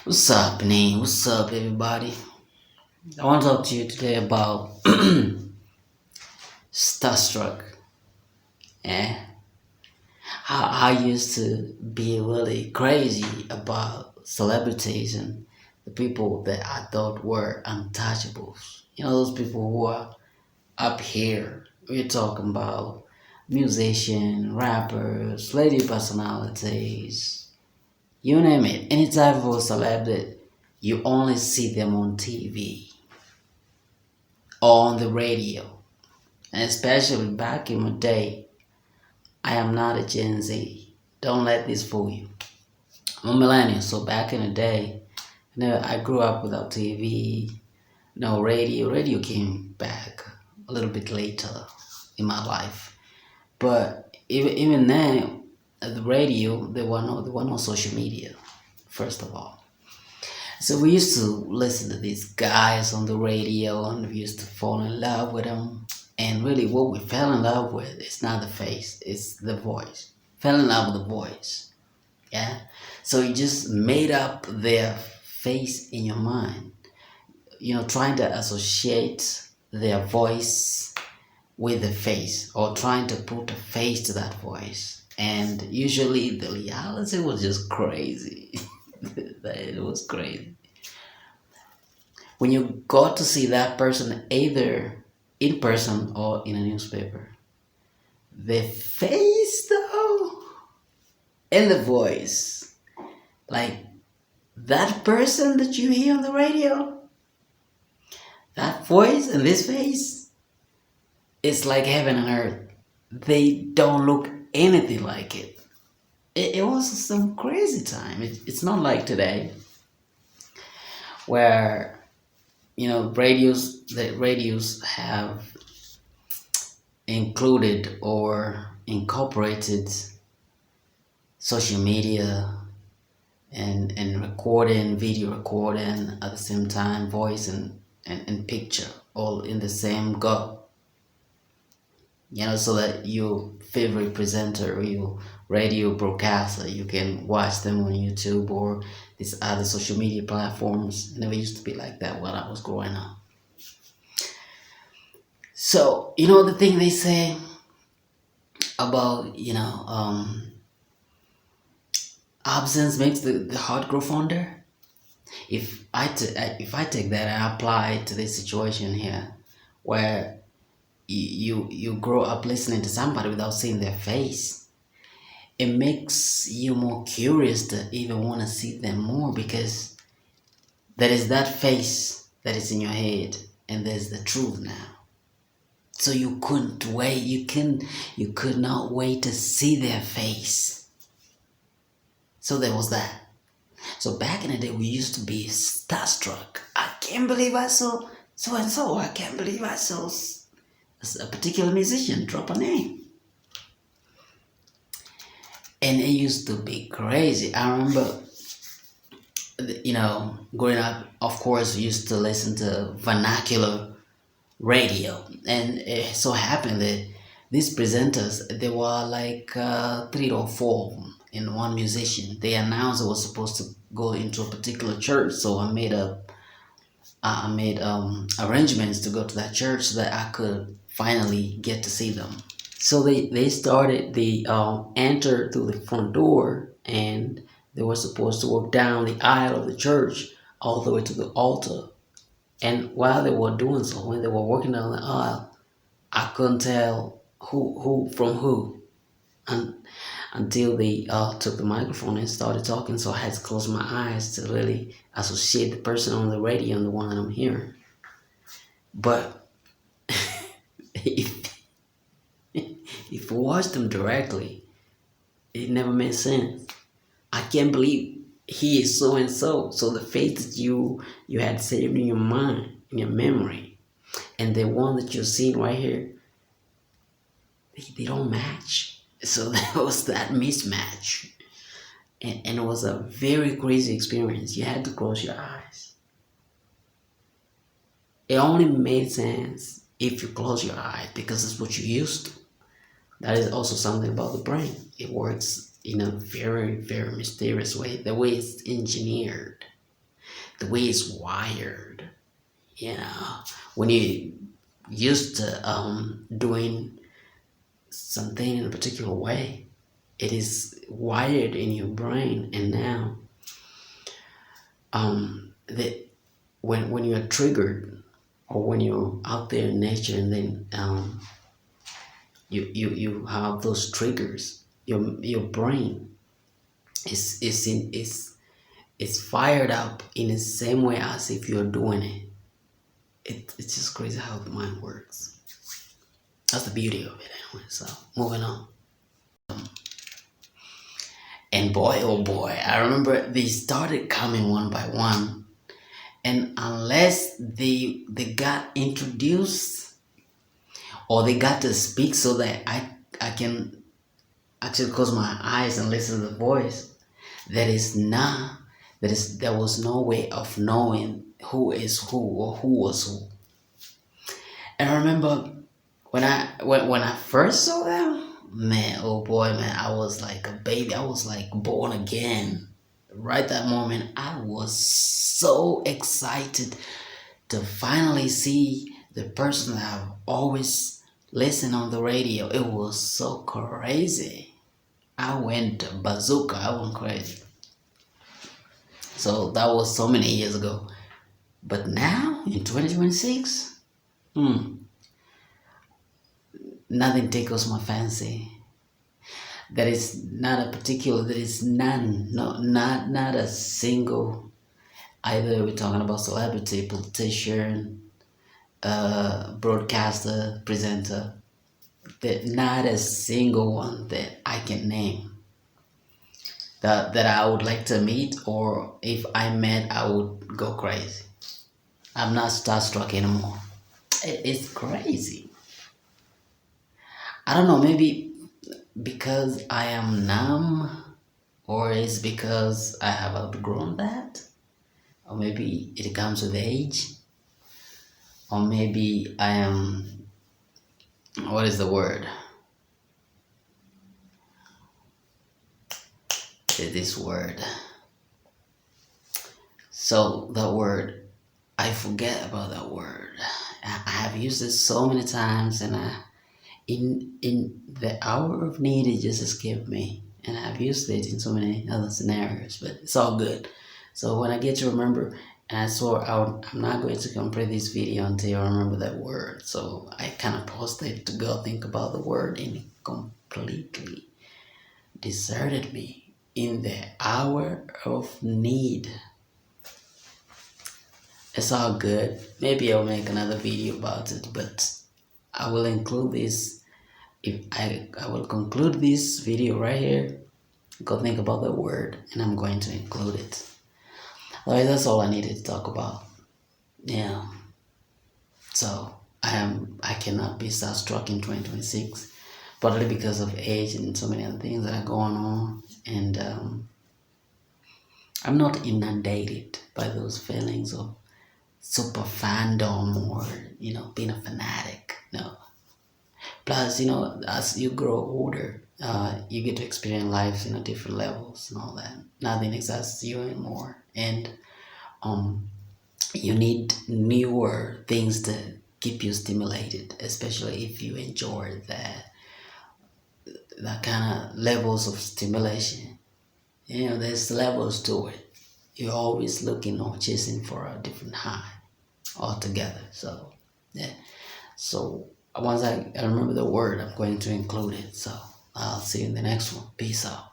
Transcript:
What's up, Nate? What's up, everybody? I want to talk to you today about Starstruck. Yeah, how I used to be really crazy about celebrities and the people that I thought were untouchables. You know, those people who are up here. We're talking about musicians, rappers, lady personalities, you name it. Any type of a celeb that you only see them on TV or on the radio. And especially back in my day, I am not a Gen Z. Don't let this fool you. I'm a millennial, so back in the day, I grew up without TV, no radio. Radio came back a little bit later in my life. But even then, at the radio, there were no social media, first of all. So we used to listen to these guys on the radio and we used to fall in love with them. And really, what we fell in love with is not the face, it's the voice. Fell in love with the voice. Yeah. So you just made up their face in your mind, trying to associate their voice with the face or trying to put a face to that voice. And usually the reality was just crazy. It was crazy. When you got to see that person either in person or in a newspaper, the face though and the voice, like that person that you hear on the radio, that voice and this face, it's like heaven and earth. They don't look anything like it. It was some crazy time. It's not like today where the radios have included or incorporated social media and recording, video recording at the same time, voice and picture all in the same go. So that your favorite presenter or your radio broadcaster, you can watch them on YouTube or these other social media platforms. It never used to be like that when I was growing up. So, the thing they say about, absence makes the heart grow fonder. If I take that and apply it to this situation here, where you grow up listening to somebody without seeing their face, it makes you more curious to even want to see them more because there is that face that is in your head and there's the truth now. So you couldn't wait. You could not wait to see their face. So there was that. So back in the day, we used to be starstruck. I can't believe I saw so and so. I can't believe I saw a particular musician drop a name. And it used to be crazy. I remember, growing up, of course, we used to listen to vernacular radio. And it so happened that these presenters, there were like three or four in one musician. The announcer was supposed to go into a particular church, so I made arrangements to go to that church so that I could finally get to see them. So they entered through the front door and they were supposed to walk down the aisle of the church all the way to the altar. And while they were doing so, when they were walking down the aisle, I couldn't tell who from who and, until they took the microphone and started talking. So I had to close my eyes to really associate the person on the radio and the one that I'm hearing. But if, if you watch them directly, it never made sense. I can't believe he is so and so. So the face that you had saved in your mind, in your memory, and the one that you're seeing right here, they don't match. So there was that mismatch. And it was a very crazy experience. You had to close your eyes. It only made sense if you close your eyes because it's what you used to. That is also something about the brain. It works in a very, very mysterious way, the way it's engineered. the way it's wired. You know, when you used to doing something in a particular way, it is wired in your brain, and now that when you're triggered, or when you're out there in nature, and then you have those triggers, your brain is fired up in the same way as if you're doing it. It's just crazy how the mind works. That's the beauty of it anyway. So moving on. And boy, oh boy, I remember they started coming one by one. And unless they got introduced, or they got to speak so that I can actually close my eyes and listen to the voice, there was no way of knowing who is who or who was who. And I remember when I first saw them, man, oh boy, man, I was like a baby. I was like born again. Right that moment, I was so excited to finally see the person that I've always listened on the radio. It was so crazy. I went bazooka. I went crazy. So that was so many years ago. But now in 2026, nothing tickles my fancy. There is not a particular. There is none. No, not a single. Either we're talking about celebrity, politician, broadcaster, presenter. Not a single one that I can name that I would like to meet, or if I met, I would go crazy. I'm not starstruck anymore. It's crazy. I don't know, maybe because I am numb, or it's because I have outgrown that, or maybe it comes with age, or maybe I am, what is the word? This word. So the word, I forget about that word. I have used it so many times, and in the hour of need, it just escaped me, and I've used it in so many other scenarios. But it's all good. So when I get to remember, and I swore I'm not going to complete this video until I remember that word. So I kind of paused it to go think about the word, and it completely deserted me in the hour of need. It's all good. Maybe I'll make another video about it, but I will include this. If I will conclude this video right here. Go think about the word, and I'm going to include it. Otherwise, that's all I needed to talk about. Yeah. So I cannot be starstruck in 2026, partly because of age and so many other things that are going on, and I'm not inundated by those feelings of super fandom, or being a fanatic. No. Plus, as you grow older, you get to experience life different levels and all that. Nothing exhausts you anymore, and you need newer things to keep you stimulated, especially if you enjoy that kind of levels of stimulation. There's levels to it. You're always looking or chasing for a different high altogether. So yeah. So once I remember the word, I'm going to include it. So I'll see you in the next one. Peace out.